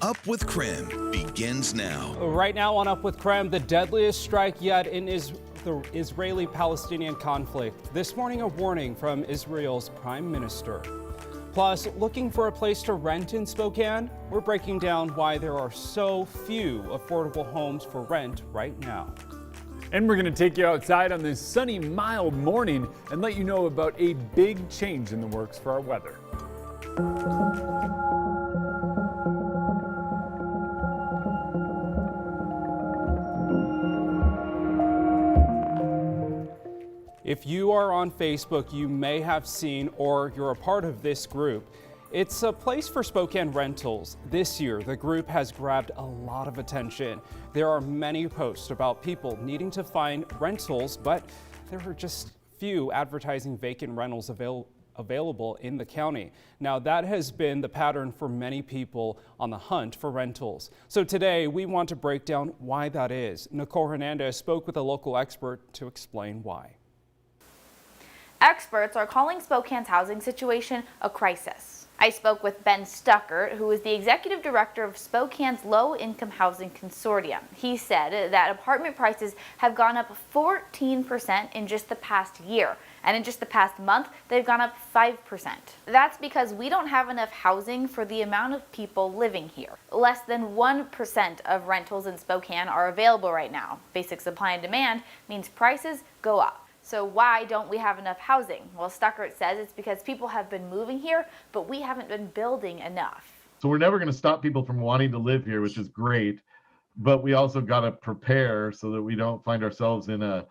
Up with KREM begins now. Right now on Up with KREM, the deadliest strike yet in the Israeli-Palestinian conflict. This morning, a warning from Israel's prime minister. Plus, looking for a place to rent in Spokane? We're breaking down why there are so few affordable homes for rent right now. And we're going to take you outside on this sunny, mild morning and let you know about a big change in the works for our weather. If you are on Facebook, you may have seen or you're a part of this group. It's a place for Spokane rentals. This year, the group has grabbed a lot of attention. There are many posts about people needing to find rentals, but there are just few advertising vacant rentals available in the county. Now, that has been the pattern for many people on the hunt for rentals. So today, we want to break down why that is. Nicole Hernandez spoke with a local expert to explain why. Experts are calling Spokane's housing situation a crisis. I spoke with Ben Stuckert, who is the executive director of Spokane's Low-Income Housing Consortium. He said that apartment prices have gone up 14% in just the past year, and in just the past month, they've gone up 5%. That's because we don't have enough housing for the amount of people living here. Less than 1% of rentals in Spokane are available right now. Basic supply and demand means prices go up. So why don't we have enough housing? Well, Stuckert says it's because people have been moving here, but we haven't been building enough. So we're never going to stop people from wanting to live here, which is great, but we also got to prepare so that we don't find ourselves in a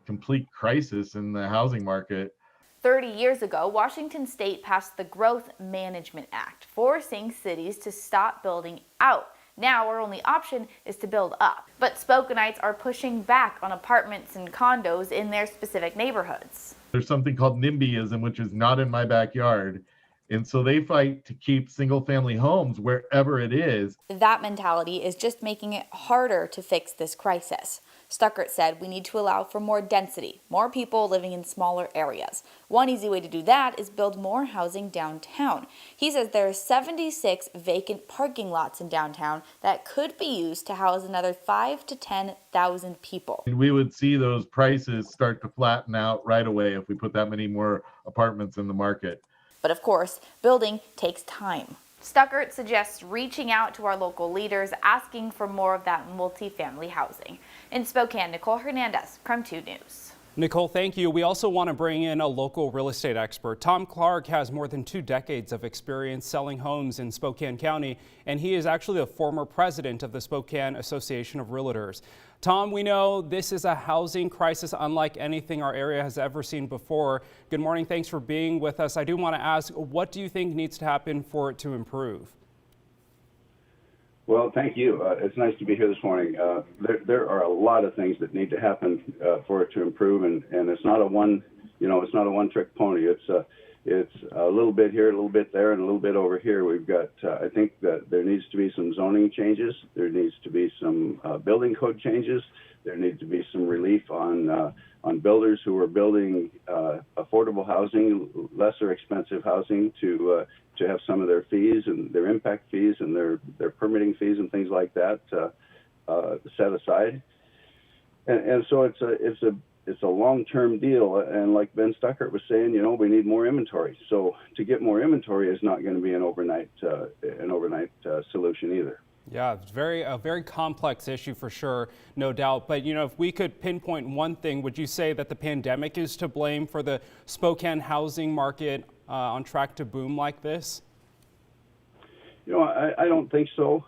complete crisis in the housing market. 30 years ago, Washington State passed the Growth Management Act, forcing cities to stop building out. Now our only option is to build up. But Spokaneites are pushing back on apartments and condos in their specific neighborhoods. There's something called NIMBYism, which is not in my backyard. And so they fight to keep single-family homes wherever it is. That mentality is just making it harder to fix this crisis. Stuckert said we need to allow for more density, more people living in smaller areas. One easy way to do that is build more housing downtown. He says there are 76 vacant parking lots in downtown that could be used to house another 5,000 to 10,000 people. We would see those prices start to flatten out right away if we put that many more apartments in the market. But of course, building takes time. Stuckert suggests reaching out to our local leaders, asking for more of that multifamily housing. In Spokane, Nicole Hernandez, KREM 2 News. Nicole, thank you. We also want to bring in a local real estate expert. Tom Clark has more than 2 decades of experience selling homes in Spokane County, and he is actually the former president of the Spokane Association of Realtors. Tom, we know this is a housing crisis unlike anything our area has ever seen before. Good morning. Thanks for being with us. I do want to ask, what do you think needs to happen for it to improve? Well, thank you. It's nice to be here this morning. There are a lot of things that need to happen for it to improve, and it's not a one-trick pony. It's a little bit here, a little bit there, and a little bit over here. We've got. I think that there needs to be some zoning changes. There needs to be some building code changes. There needs to be some relief on builders who are building affordable housing, lesser expensive housing to have some of their fees and their impact fees and their permitting fees and things like that set aside. And so it's a long-term deal. And like Ben Stuckert was saying, we need more inventory. So to get more inventory is not going to be an overnight solution either. Yeah, it's a very complex issue for sure, no doubt. But, if we could pinpoint one thing, would you say that the pandemic is to blame for the Spokane housing market on track to boom like this? I don't think so.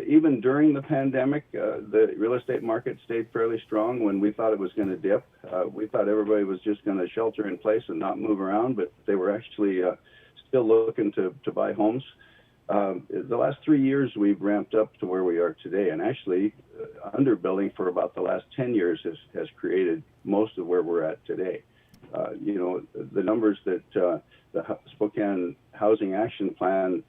Even during the pandemic, the real estate market stayed fairly strong when we thought it was going to dip. We thought everybody was just going to shelter in place and not move around, but they were actually still looking to buy homes. The last 3 years, we've ramped up to where we are today, and actually underbuilding for about the last 10 years has created most of where we're at today. The numbers that the Spokane Housing Action Plan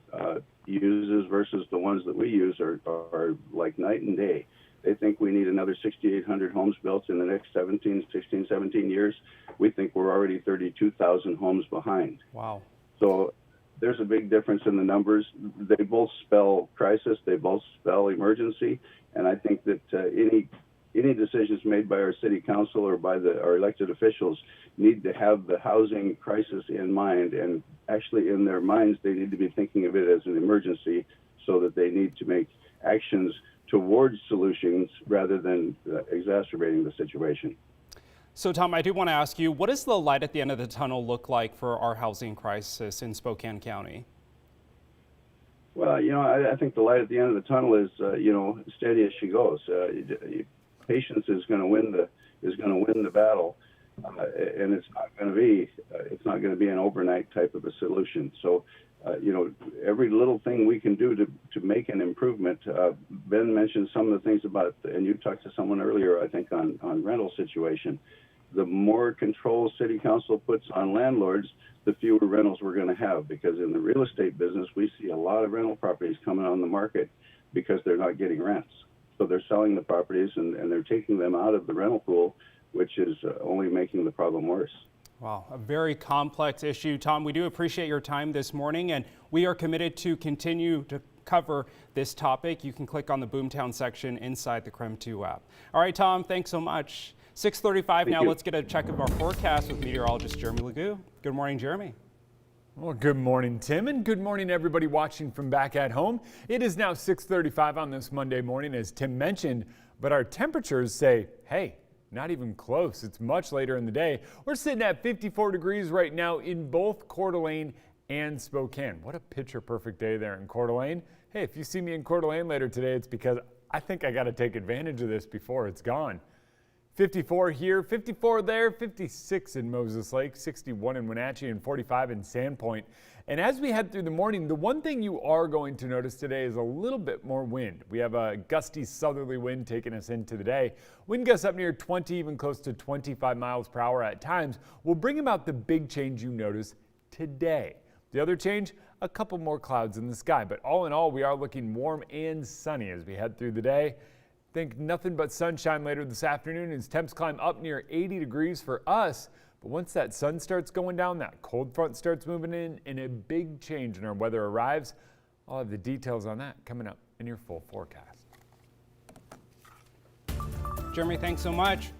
uses versus the ones that we use are like night and day. They think we need another 6,800 homes built in the next 17 years. We think we're already 32,000 homes behind. Wow. So there's a big difference in the numbers. They both spell crisis, they both spell emergency, and I think that any decisions made by our city council or by our elected officials need to have the housing crisis in mind, and actually in their minds they need to be thinking of it as an emergency, so that they need to make actions towards solutions rather than exacerbating the situation. So Tom, I do want to ask you, what does the light at the end of the tunnel look like for our housing crisis in Spokane County? Well, I think the light at the end of the tunnel is, steady as she goes. Patience is going to win the battle, and it's not going to be an overnight type of a solution. So, every little thing we can do to make an improvement. Ben mentioned some of the things about, and you talked to someone earlier, I think, on rental situation. The more control city council puts on landlords, the fewer rentals we're going to have, because in the real estate business, we see a lot of rental properties coming on the market because they're not getting rents. So they're selling the properties and they're taking them out of the rental pool, which is only making the problem worse. Wow, a very complex issue. Tom, we do appreciate your time this morning, and we are committed to continue to cover this topic. You can click on the Boomtown section inside the KREM 2 app. All right, Tom, thanks so much. 6:35 now. Let's get a check of our forecast with meteorologist Jeremy Legoo. Good morning, Jeremy. Well, good morning, Tim, and good morning, everybody watching from back at home. It is now 6:35 on this Monday morning, as Tim mentioned, but our temperatures say, hey, not even close. It's much later in the day. We're sitting at 54 degrees right now in both Coeur d'Alene and Spokane. What a picture-perfect day there in Coeur d'Alene. Hey, if you see me in Coeur d'Alene later today, it's because I think I got to take advantage of this before it's gone. 54 here, 54 there, 56 in Moses Lake, 61 in Wenatchee, and 45 in Sandpoint. And as we head through the morning, the one thing you are going to notice today is a little bit more wind. We have a gusty southerly wind taking us into the day. Wind gusts up near 20, even close to 25 miles per hour at times. Will bring about the big change you notice today. The other change, a couple more clouds in the sky. But all in all, we are looking warm and sunny as we head through the day. Think nothing but sunshine later this afternoon as temps climb up near 80 degrees for us. But once that sun starts going down, that cold front starts moving in, and a big change in our weather arrives. I'll have the details on that coming up in your full forecast. Jeremy, thanks so much.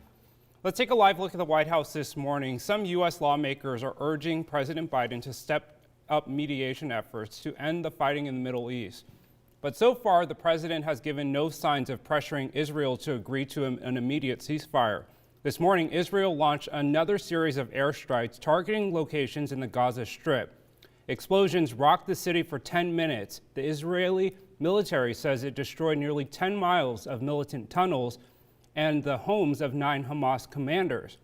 Let's take a live look at the White House this morning. Some U.S. lawmakers are urging President Biden to step up mediation efforts to end the fighting in the Middle East. But so far, the president has given no signs of pressuring Israel to agree to an immediate ceasefire. This morning, Israel launched another series of airstrikes targeting locations in the Gaza Strip. Explosions rocked the city for 10 minutes. The Israeli military says it destroyed nearly 10 miles of militant tunnels and the homes of 9 Hamas commanders.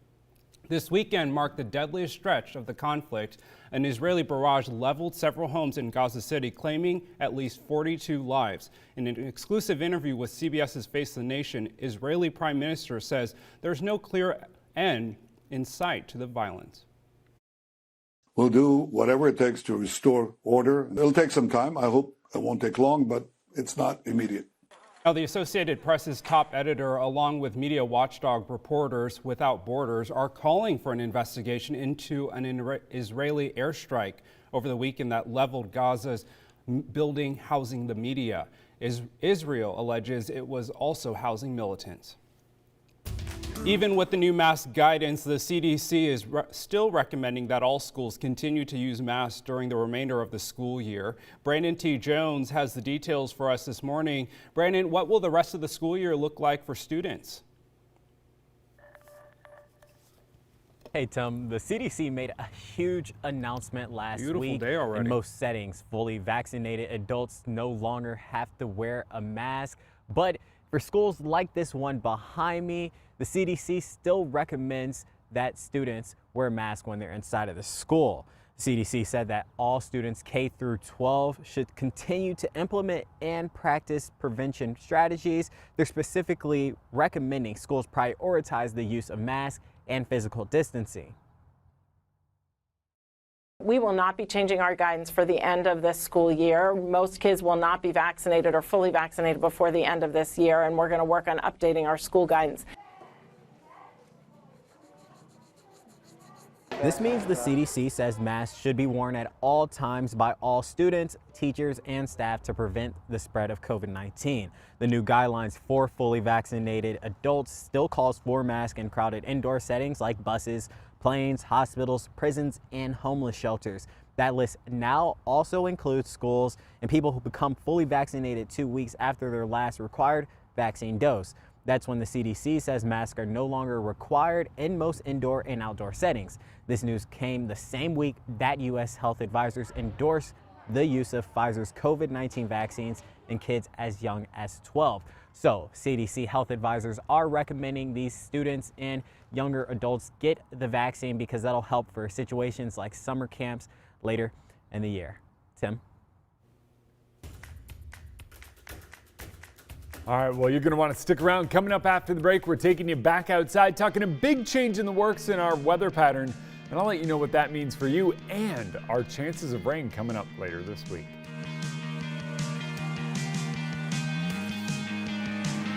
This weekend marked the deadliest stretch of the conflict. An Israeli barrage leveled several homes in Gaza City, claiming at least 42 lives. In an exclusive interview with CBS's Face the Nation, Israeli Prime Minister says there's no clear end in sight to the violence. We'll do whatever it takes to restore order. It'll take some time. I hope it won't take long, but it's not immediate. Now, the Associated Press's top editor, along with media watchdog Reporters Without Borders, are calling for an investigation into an Israeli airstrike over the weekend that leveled Gaza's building housing the media. Israel alleges it was also housing militants. Even with the new mask guidance, the CDC is still recommending that all schools continue to use masks during the remainder of the school year. Brandon T. Jones has the details for us this morning. Brandon, what will the rest of the school year look like for students? Hey, Tim, the CDC made a huge announcement last week. Beautiful day already. In most settings, fully vaccinated adults no longer have to wear a mask. But for schools like this one behind me, the CDC still recommends that students wear a mask when they're inside of the school. CDC said that all students K through 12 should continue to implement and practice prevention strategies. They're specifically recommending schools prioritize the use of masks and physical distancing. We will not be changing our guidance for the end of this school year. Most kids will not be vaccinated or fully vaccinated before the end of this year, and we're going to work on updating our school guidance. This means the CDC says masks should be worn at all times by all students, teachers, and staff to prevent the spread of COVID-19. The new guidelines for fully vaccinated adults still calls for masks in crowded indoor settings like buses, planes, hospitals, prisons, and homeless shelters. That list now also includes schools and people who become fully vaccinated 2 weeks after their last required vaccine dose. That's when the CDC says masks are no longer required in most indoor and outdoor settings. This news came the same week that U.S. health advisors endorsed the use of Pfizer's COVID-19 vaccines in kids as young as 12. So CDC health advisors are recommending these students and younger adults get the vaccine because that'll help for situations like summer camps later in the year. Tim? All right, well, you're going to want to stick around. Coming up after the break, we're taking you back outside, talking a big change in the works in our weather pattern, and I'll let you know what that means for you and our chances of rain coming up later this week.